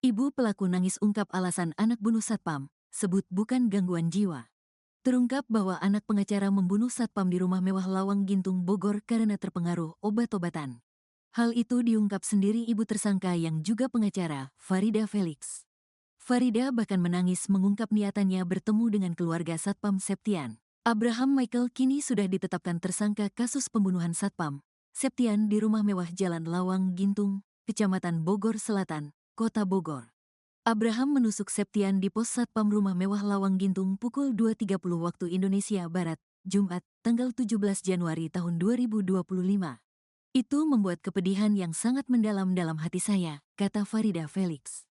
Ibu pelaku nangis ungkap alasan anak bunuh satpam, sebut bukan gangguan jiwa. Terungkap bahwa anak pengacara membunuh satpam di rumah mewah Lawang Gintung, Bogor karena terpengaruh obat-obatan. Hal itu diungkap sendiri ibu tersangka yang juga pengacara, Farida Felix. Farida bahkan menangis mengungkap niatannya bertemu dengan keluarga Satpam Septian. Abraham Michael kini sudah ditetapkan tersangka kasus pembunuhan Satpam Septian di rumah mewah Jalan Lawang Gintung, Kecamatan Bogor Selatan, Kota Bogor. Abraham menusuk Septian di pos Satpam Rumah Mewah Lawang Gintung pukul 2.30 waktu Indonesia Barat, Jumat, tanggal 17 Januari tahun 2025. Itu membuat kepedihan yang sangat mendalam dalam hati saya, kata Farida Felix.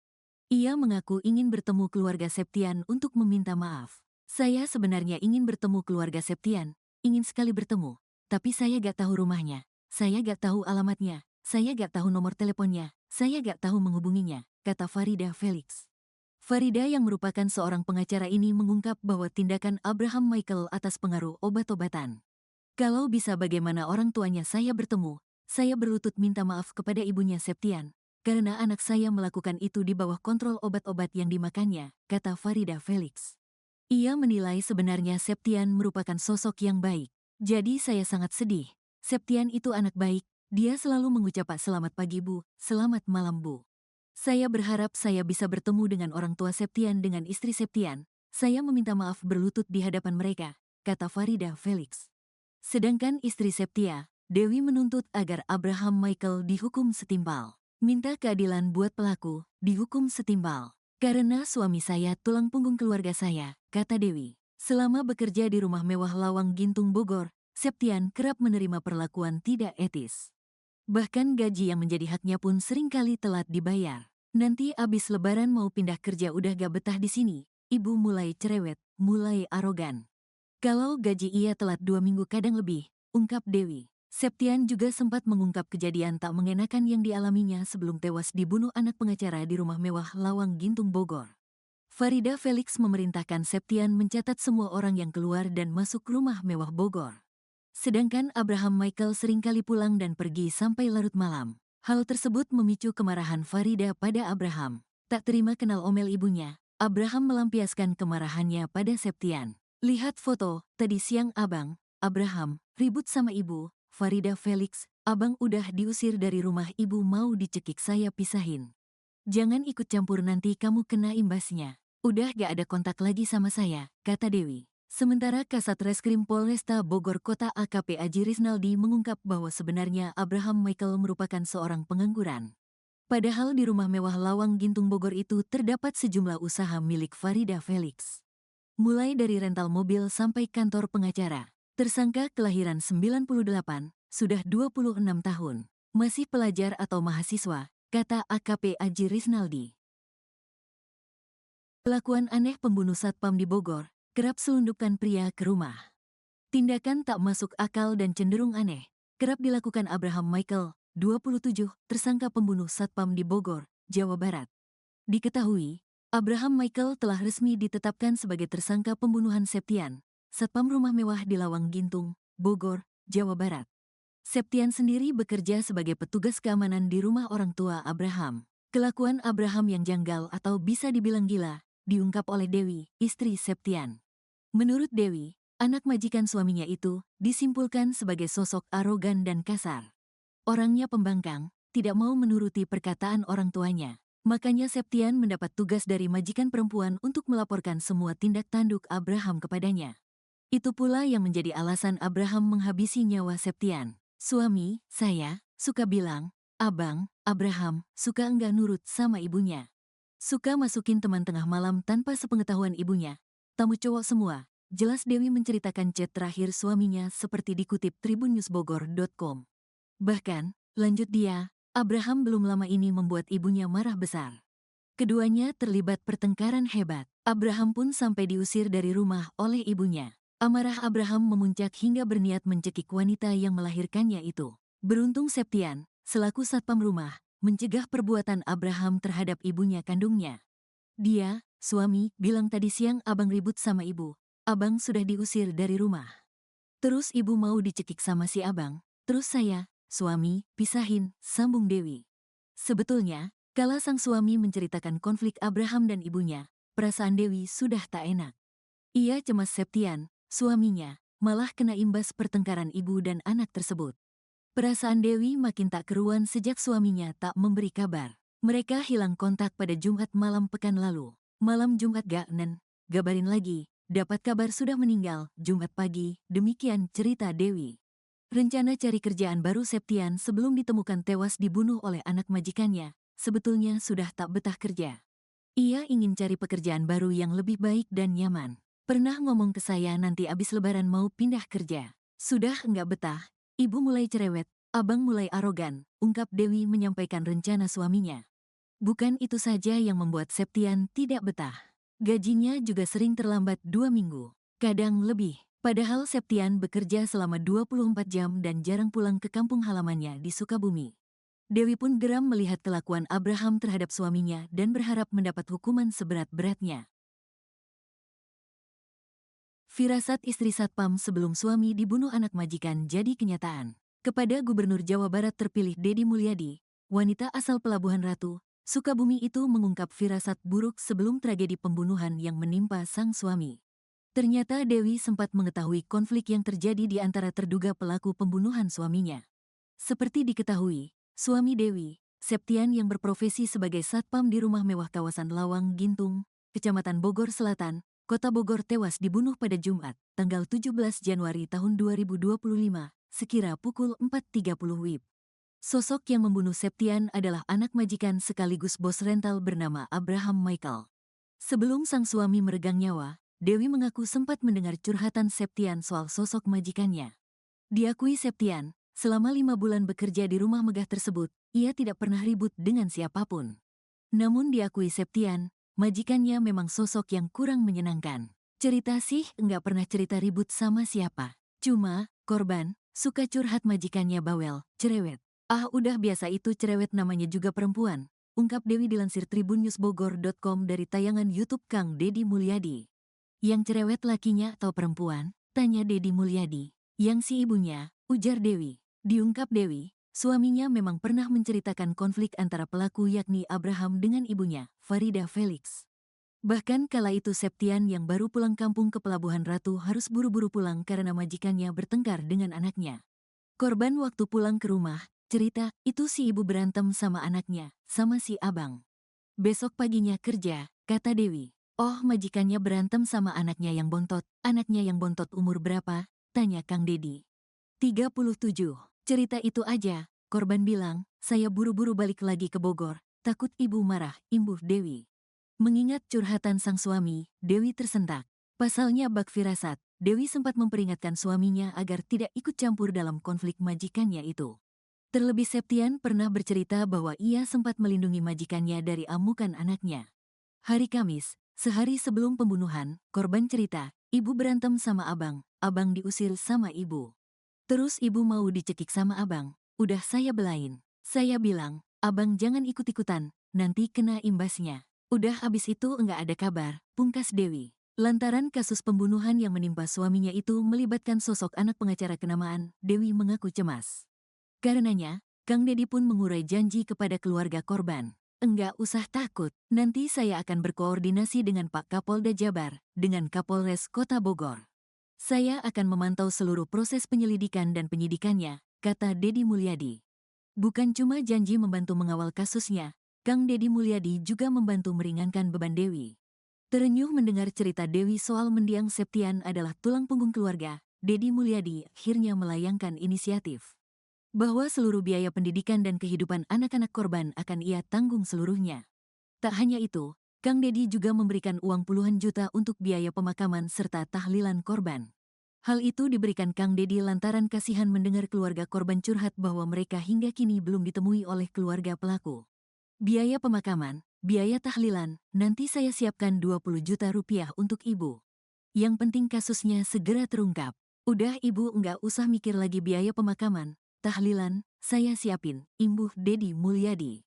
Ia mengaku ingin bertemu keluarga Septian untuk meminta maaf. Saya sebenarnya ingin bertemu keluarga Septian, ingin sekali bertemu, tapi saya gak tahu rumahnya, saya gak tahu alamatnya, saya gak tahu nomor teleponnya, saya gak tahu menghubunginya, kata Farida Felix. Farida yang merupakan seorang pengacara ini mengungkap bahwa tindakan Abraham Michael atas pengaruh obat-obatan. Kalau bisa bagaimana orang tuanya saya bertemu, saya berlutut minta maaf kepada ibunya Septian, karena anak saya melakukan itu di bawah kontrol obat-obat yang dimakannya, kata Farida Felix. Ia menilai sebenarnya Septian merupakan sosok yang baik. Jadi saya sangat sedih. Septian itu anak baik, dia selalu mengucap selamat pagi Bu, selamat malam Bu. Saya berharap saya bisa bertemu dengan orang tua Septian dengan istri Septian. Saya meminta maaf berlutut di hadapan mereka, kata Farida Felix. Sedangkan istri Septia, Dewi menuntut agar Abraham Michael dihukum setimpal. Minta keadilan buat pelaku, dihukum setimpal. Karena suami saya tulang punggung keluarga saya, kata Dewi. Selama bekerja di rumah mewah Lawang Gintung Bogor, Septian kerap menerima perlakuan tidak etis. Bahkan gaji yang menjadi haknya pun seringkali telat dibayar. Nanti abis lebaran mau pindah kerja udah gak betah di sini, ibu mulai cerewet, mulai arogan. Kalau gaji ia telat 2 minggu kadang lebih, ungkap Dewi. Septian juga sempat mengungkap kejadian tak mengenakan yang dialaminya sebelum tewas dibunuh anak pengacara di rumah mewah Lawang Gintung Bogor. Farida Felix memerintahkan Septian mencatat semua orang yang keluar dan masuk rumah mewah Bogor. Sedangkan Abraham Michael seringkali pulang dan pergi sampai larut malam. Hal tersebut memicu kemarahan Farida pada Abraham. Tak terima kenal omel ibunya, Abraham melampiaskan kemarahannya pada Septian. Lihat foto, tadi siang Abraham, ribut sama ibu, Farida Felix, abang udah diusir dari rumah ibu mau dicekik saya pisahin. Jangan ikut campur nanti kamu kena imbasnya. Udah gak ada kontak lagi sama saya, kata Dewi. Sementara Kasat Reskrim Polresta Bogor Kota AKP Aji Riznaldi mengungkap bahwa sebenarnya Abraham Michael merupakan seorang pengangguran. Padahal di rumah mewah Lawang Gintung Bogor itu terdapat sejumlah usaha milik Farida Felix. Mulai dari rental mobil sampai kantor pengacara. Tersangka kelahiran 98, sudah 26 tahun. Masih pelajar atau mahasiswa, kata AKP Aji Riznaldi. Kelakuan aneh pembunuh satpam di Bogor, kerap selundupkan pria ke rumah. Tindakan tak masuk akal dan cenderung aneh, kerap dilakukan Abraham Michael, 27, tersangka pembunuh satpam di Bogor, Jawa Barat. Diketahui, Abraham Michael telah resmi ditetapkan sebagai tersangka pembunuhan Septian, satpam rumah mewah di Lawang Gintung, Bogor, Jawa Barat. Septian sendiri bekerja sebagai petugas keamanan di rumah orang tua Abraham. Kelakuan Abraham yang janggal atau bisa dibilang gila, diungkap oleh Dewi, istri Septian. Menurut Dewi, anak majikan suaminya itu disimpulkan sebagai sosok arogan dan kasar. Orangnya pembangkang, tidak mau menuruti perkataan orang tuanya. Makanya Septian mendapat tugas dari majikan perempuan untuk melaporkan semua tindak tanduk Abraham kepadanya. Itu pula yang menjadi alasan Abraham menghabisi nyawa Septian. Suami, saya, suka bilang, abang, Abraham, suka enggak nurut sama ibunya. Suka masukin teman tengah malam tanpa sepengetahuan ibunya. Tamu cowok semua. Jelas Dewi menceritakan chat terakhir suaminya seperti dikutip tribunnewsbogor.com. Bahkan, lanjut dia, Abraham belum lama ini membuat ibunya marah besar. Keduanya terlibat pertengkaran hebat. Abraham pun sampai diusir dari rumah oleh ibunya. Amarah Abraham memuncak hingga berniat mencekik wanita yang melahirkannya itu. Beruntung Septian, selaku satpam rumah, mencegah perbuatan Abraham terhadap ibunya kandungnya. Dia, suami, bilang tadi siang abang ribut sama ibu. Abang sudah diusir dari rumah. Terus ibu mau dicekik sama si abang. Terus saya, suami, pisahin, sambung Dewi. Sebetulnya, Kala sang suami menceritakan konflik Abraham dan ibunya, perasaan Dewi sudah tak enak. Ia cemas Septian, suaminya, malah kena imbas pertengkaran ibu dan anak tersebut. Perasaan Dewi makin tak keruan sejak suaminya tak memberi kabar. Mereka hilang kontak pada Jumat malam pekan lalu. Malam Jumat gabarin lagi, dapat kabar sudah meninggal, Jumat pagi, demikian cerita Dewi. Rencana cari kerjaan baru Septian sebelum ditemukan tewas dibunuh oleh anak majikannya, sebetulnya sudah tak betah kerja. Ia ingin cari pekerjaan baru yang lebih baik dan nyaman. Pernah ngomong ke saya nanti abis lebaran mau pindah kerja. Sudah enggak betah, ibu mulai cerewet, abang mulai arogan, ungkap Dewi menyampaikan rencana suaminya. Bukan itu saja yang membuat Septian tidak betah. Gajinya juga sering terlambat 2 minggu, kadang lebih. Padahal Septian bekerja selama 24 jam dan jarang pulang ke kampung halamannya di Sukabumi. Dewi pun geram melihat kelakuan Abraham terhadap suaminya dan berharap mendapat hukuman seberat-beratnya. Firasat istri Satpam sebelum suami dibunuh anak majikan jadi kenyataan. Kepada Gubernur Jawa Barat terpilih Deddy Mulyadi, wanita asal Pelabuhan Ratu, Sukabumi itu mengungkap firasat buruk sebelum tragedi pembunuhan yang menimpa sang suami. Ternyata Dewi sempat mengetahui konflik yang terjadi di antara terduga pelaku pembunuhan suaminya. Seperti diketahui, suami Dewi, Septian yang berprofesi sebagai satpam di rumah mewah kawasan Lawang Gintung, Kecamatan Bogor Selatan, Kota Bogor tewas dibunuh pada Jumat, tanggal 17 Januari tahun 2025, sekira pukul 4.30 WIB. Sosok yang membunuh Septian adalah anak majikan sekaligus bos rental bernama Abraham Michael. Sebelum sang suami meregang nyawa, Dewi mengaku sempat mendengar curhatan Septian soal sosok majikannya. Diakui Septian, selama 5 bulan bekerja di rumah megah tersebut, ia tidak pernah ribut dengan siapapun. Namun diakui Septian, majikannya memang sosok yang kurang menyenangkan. Cerita sih enggak pernah cerita ribut sama siapa. Cuma, korban, suka curhat majikannya bawel, cerewet. Ah udah biasa itu cerewet namanya juga perempuan, ungkap Dewi dilansir tribunnewsbogor.com dari tayangan YouTube Kang Deddy Mulyadi. Yang cerewet lakinya atau perempuan? Tanya Deddy Mulyadi. Yang si ibunya, ujar Dewi. Diungkap Dewi, suaminya memang pernah menceritakan konflik antara pelaku yakni Abraham dengan ibunya, Farida Felix. Bahkan kala itu Septian yang baru pulang kampung ke Pelabuhan Ratu harus buru-buru pulang karena majikannya bertengkar dengan anaknya. Korban waktu pulang ke rumah, cerita, itu si ibu berantem sama anaknya, sama si abang. Besok paginya kerja, kata Dewi. Oh majikannya berantem sama anaknya yang bontot umur berapa? Tanya Kang Deddy. 37. Cerita itu aja, korban bilang, saya buru-buru balik lagi ke Bogor, takut ibu marah, imbuh Dewi. Mengingat curhatan sang suami, Dewi tersentak. Pasalnya bak firasat, Dewi sempat memperingatkan suaminya agar tidak ikut campur dalam konflik majikannya itu. Terlebih Septian pernah bercerita bahwa ia sempat melindungi majikannya dari amukan anaknya. Hari Kamis, sehari sebelum pembunuhan, korban cerita, ibu berantem sama abang diusir sama ibu. Terus ibu mau dicekik sama abang, udah saya belain. Saya bilang, abang jangan ikut-ikutan, nanti kena imbasnya. Udah habis itu enggak ada kabar, pungkas Dewi. Lantaran kasus pembunuhan yang menimpa suaminya itu melibatkan sosok anak pengacara kenamaan, Dewi mengaku cemas. Karenanya, Kang Deddy pun mengurai janji kepada keluarga korban. Enggak usah takut, nanti saya akan berkoordinasi dengan Pak Kapolda Jabar, dengan Kapolres Kota Bogor. Saya akan memantau seluruh proses penyelidikan dan penyidikannya, kata Deddy Mulyadi. Bukan cuma janji membantu mengawal kasusnya, Kang Deddy Mulyadi juga membantu meringankan beban Dewi. Terenyuh mendengar cerita Dewi soal mendiang Septian adalah tulang punggung keluarga, Deddy Mulyadi akhirnya melayangkan inisiatif bahwa seluruh biaya pendidikan dan kehidupan anak-anak korban akan ia tanggung seluruhnya. Tak hanya itu, Kang Deddy juga memberikan uang puluhan juta untuk biaya pemakaman serta tahlilan korban. Hal itu diberikan Kang Deddy lantaran kasihan mendengar keluarga korban curhat bahwa mereka hingga kini belum ditemui oleh keluarga pelaku. Biaya pemakaman, biaya tahlilan, nanti saya siapkan 20 juta rupiah untuk ibu. Yang penting kasusnya segera terungkap. Udah ibu enggak usah mikir lagi biaya pemakaman. Tahlilan, saya siapin, imbuh Deddy Mulyadi.